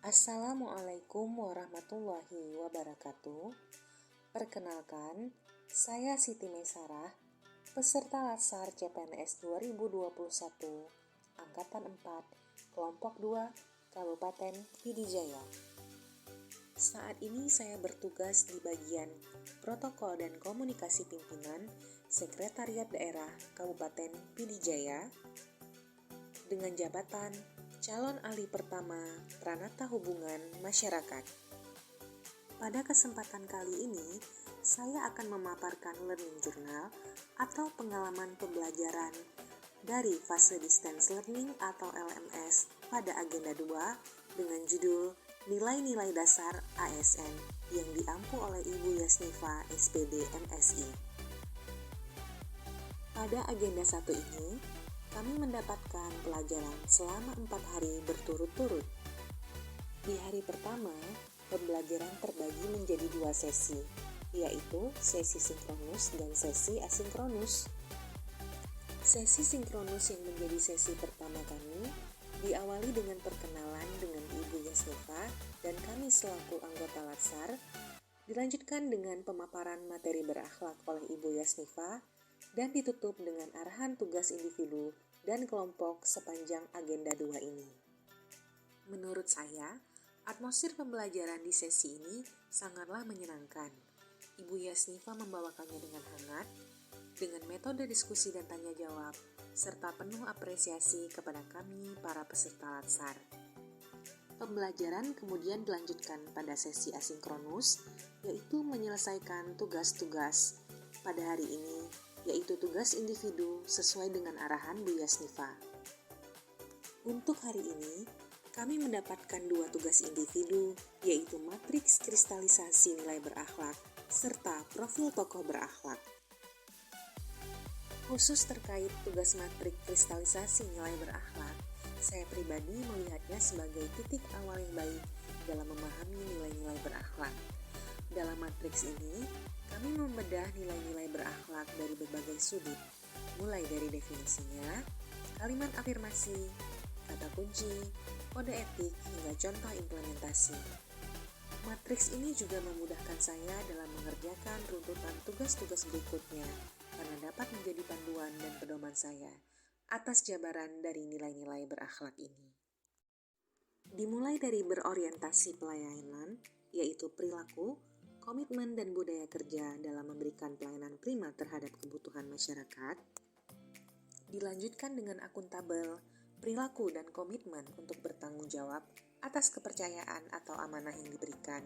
Assalamualaikum warahmatullahi wabarakatuh. Perkenalkan, saya Siti Mesarah, peserta Latsar CPNS 2021, Angkatan 4, Kelompok 2, Kabupaten Pidijaya. Saat ini saya bertugas di bagian Protokol dan Komunikasi Pimpinan Sekretariat Daerah Kabupaten Pidijaya dengan jabatan Calon Ahli Pertama Pranata Hubungan Masyarakat. Pada kesempatan kali ini, saya akan memaparkan Learning Journal atau pengalaman pembelajaran dari fase Distance Learning atau LMS pada agenda 2 dengan judul Nilai-nilai dasar ASN yang diampu oleh Ibu Yasnifa SPD MSI. Pada agenda 1 ini, kami mendapatkan pelajaran selama 4 hari berturut-turut. Di hari pertama, pembelajaran terbagi menjadi 2 sesi, yaitu sesi sinkronus dan sesi asinkronus. Sesi sinkronus yang menjadi sesi pertama kami diawali dengan perkenalan dengan Ibu Yasnifa dan kami selaku anggota Latsar, dilanjutkan dengan pemaparan materi berakhlak oleh Ibu Yasnifa, dan ditutup dengan arahan tugas individu dan kelompok sepanjang agenda 2 ini. Menurut saya, atmosfer pembelajaran di sesi ini sangatlah menyenangkan. Ibu Yasnifa membawakannya dengan hangat, dengan metode diskusi dan tanya jawab, serta penuh apresiasi kepada kami para peserta Latsar. Pembelajaran kemudian dilanjutkan pada sesi asinkronus, yaitu menyelesaikan tugas-tugas pada hari ini, yaitu tugas individu sesuai dengan arahan Bu Yasnifa. Untuk hari ini, kami mendapatkan 2 tugas individu, yaitu matriks kristalisasi nilai berakhlak serta profil tokoh berakhlak. Khusus terkait tugas matriks kristalisasi nilai berakhlak, saya pribadi melihatnya sebagai titik awal yang baik dalam memahami nilai-nilai berakhlak. Dalam matriks ini, kami membedah nilai-nilai berakhlak dari berbagai sudut, mulai dari definisinya, kalimat afirmasi, kata kunci, kode etik, hingga contoh implementasi. Matriks ini juga memudahkan saya dalam mengerjakan runtutan tugas-tugas berikutnya, karena dapat menjadi panduan dan pedoman saya atas jabaran dari nilai-nilai berakhlak ini. Dimulai dari berorientasi pelayanan, yaitu perilaku, komitmen dan budaya kerja dalam memberikan pelayanan prima terhadap kebutuhan masyarakat, dilanjutkan dengan akuntabel, perilaku dan komitmen untuk bertanggung jawab atas kepercayaan atau amanah yang diberikan.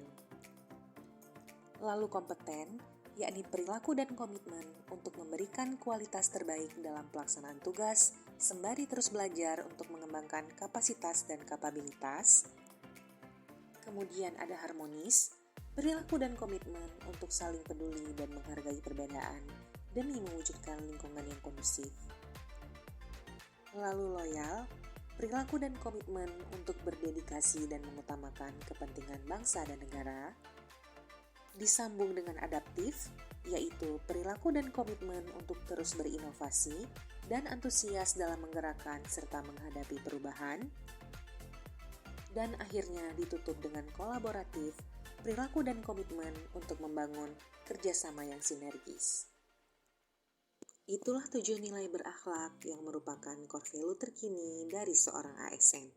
Lalu kompeten, yakni perilaku dan komitmen untuk memberikan kualitas terbaik dalam pelaksanaan tugas, sembari terus belajar untuk mengembangkan kapasitas dan kapabilitas. Kemudian ada harmonis, perilaku dan komitmen untuk saling peduli dan menghargai perbedaan demi mewujudkan lingkungan yang kondusif. Lalu loyal, perilaku dan komitmen untuk berdedikasi dan mengutamakan kepentingan bangsa dan negara. Disambung dengan adaptif, yaitu perilaku dan komitmen untuk terus berinovasi dan antusias dalam menggerakkan serta menghadapi perubahan. Dan akhirnya ditutup dengan kolaboratif, perilaku dan komitmen untuk membangun kerjasama yang sinergis. Itulah 7 nilai berakhlak yang merupakan core value terkini dari seorang ASN.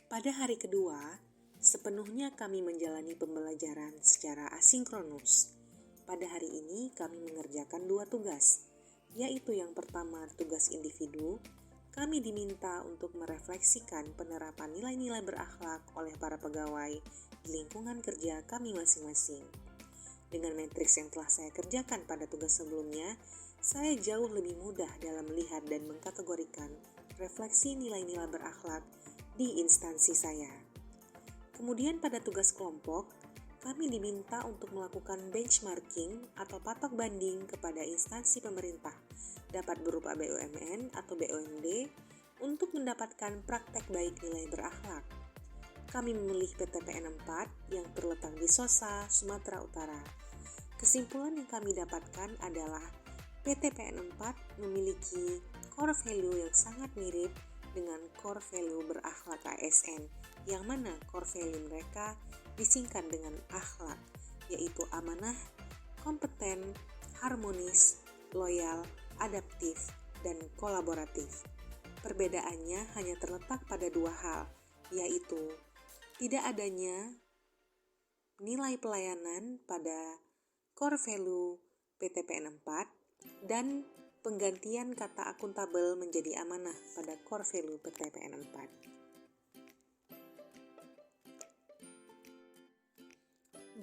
Pada hari kedua, sepenuhnya kami menjalani pembelajaran secara asinkronus. Pada hari ini kami mengerjakan 2 tugas, yaitu yang pertama tugas individu. Kami diminta untuk merefleksikan penerapan nilai-nilai berakhlak oleh para pegawai di lingkungan kerja kami masing-masing. Dengan matriks yang telah saya kerjakan pada tugas sebelumnya, saya jauh lebih mudah dalam melihat dan mengkategorikan refleksi nilai-nilai berakhlak di instansi saya. Kemudian pada tugas kelompok, kami diminta untuk melakukan benchmarking atau patok banding kepada instansi pemerintah, dapat berupa BUMN atau BUMD, untuk mendapatkan praktek baik nilai berakhlak. Kami memilih PTPN 4 yang terletak di Sosa, Sumatera Utara. Kesimpulan yang kami dapatkan adalah PTPN 4 memiliki core value yang sangat mirip dengan core value berakhlak ASN yang mana core value mereka disingkat dengan akhlak, yaitu amanah, kompeten, harmonis, loyal, adaptif, dan kolaboratif. Perbedaannya hanya terletak pada dua hal, yaitu tidak adanya nilai pelayanan pada core value PTPN 4 dan penggantian kata akuntabel menjadi amanah pada core value PTPN 4.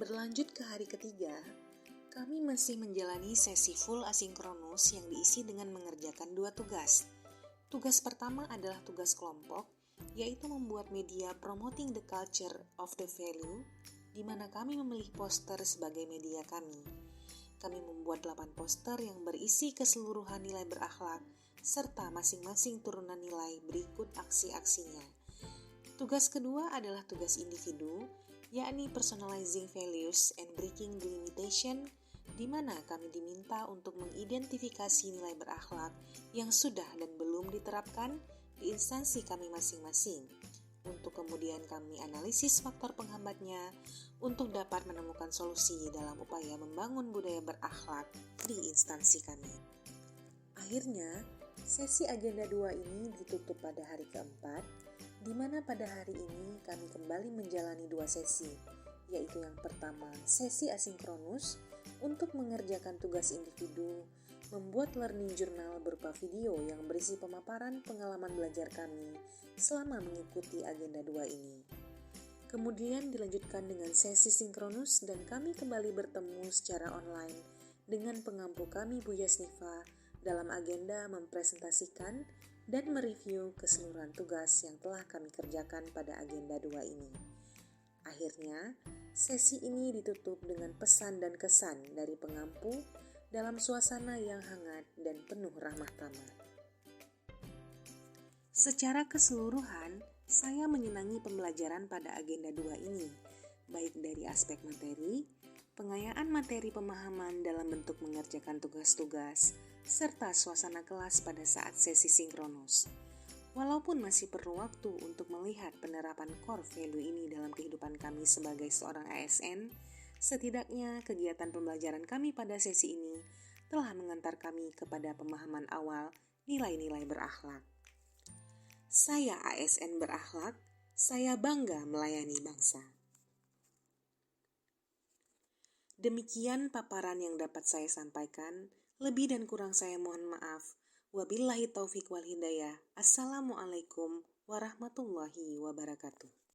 Berlanjut ke hari ketiga, kami masih menjalani sesi full asinkronus yang diisi dengan mengerjakan dua tugas. Tugas pertama adalah tugas kelompok, yaitu membuat media promoting the culture of the value, di mana kami memilih poster sebagai media kami. Kami membuat 8 poster yang berisi keseluruhan nilai berakhlak, serta masing-masing turunan nilai berikut aksi-aksinya. Tugas kedua adalah tugas individu, yakni personalizing values and breaking the limitation, di mana kami diminta untuk mengidentifikasi nilai berakhlak yang sudah dan belum diterapkan di instansi kami masing-masing, untuk kemudian kami analisis faktor penghambatnya untuk dapat menemukan solusi dalam upaya membangun budaya berakhlak di instansi kami. Akhirnya, sesi agenda 2 ini ditutup pada hari keempat, di mana pada hari ini kami kembali menjalani 2 sesi, yaitu yang pertama sesi asinkronus untuk mengerjakan tugas individu, membuat learning journal berupa video yang berisi pemaparan pengalaman belajar kami selama mengikuti agenda 2 ini. Kemudian dilanjutkan dengan sesi sinkronus dan kami kembali bertemu secara online dengan pengampu kami Bu Yasnifa dalam agenda mempresentasikan dan mereview keseluruhan tugas yang telah kami kerjakan pada agenda 2 ini. Akhirnya, sesi ini ditutup dengan pesan dan kesan dari pengampu dalam suasana yang hangat dan penuh rahmah tamah. Secara keseluruhan, saya menyenangi pembelajaran pada agenda 2 ini, baik dari aspek materi, pengayaan materi pemahaman dalam bentuk mengerjakan tugas-tugas, serta suasana kelas pada saat sesi sinkronus. Walaupun masih perlu waktu untuk melihat penerapan core value ini dalam kehidupan kami sebagai seorang ASN, setidaknya kegiatan pembelajaran kami pada sesi ini telah mengantar kami kepada pemahaman awal nilai-nilai berakhlak. Saya ASN berakhlak, saya bangga melayani bangsa. Demikian paparan yang dapat saya sampaikan, lebih dan kurang saya mohon maaf. Wabillahi taufiq wal hidayah. Assalamualaikum warahmatullahi wabarakatuh.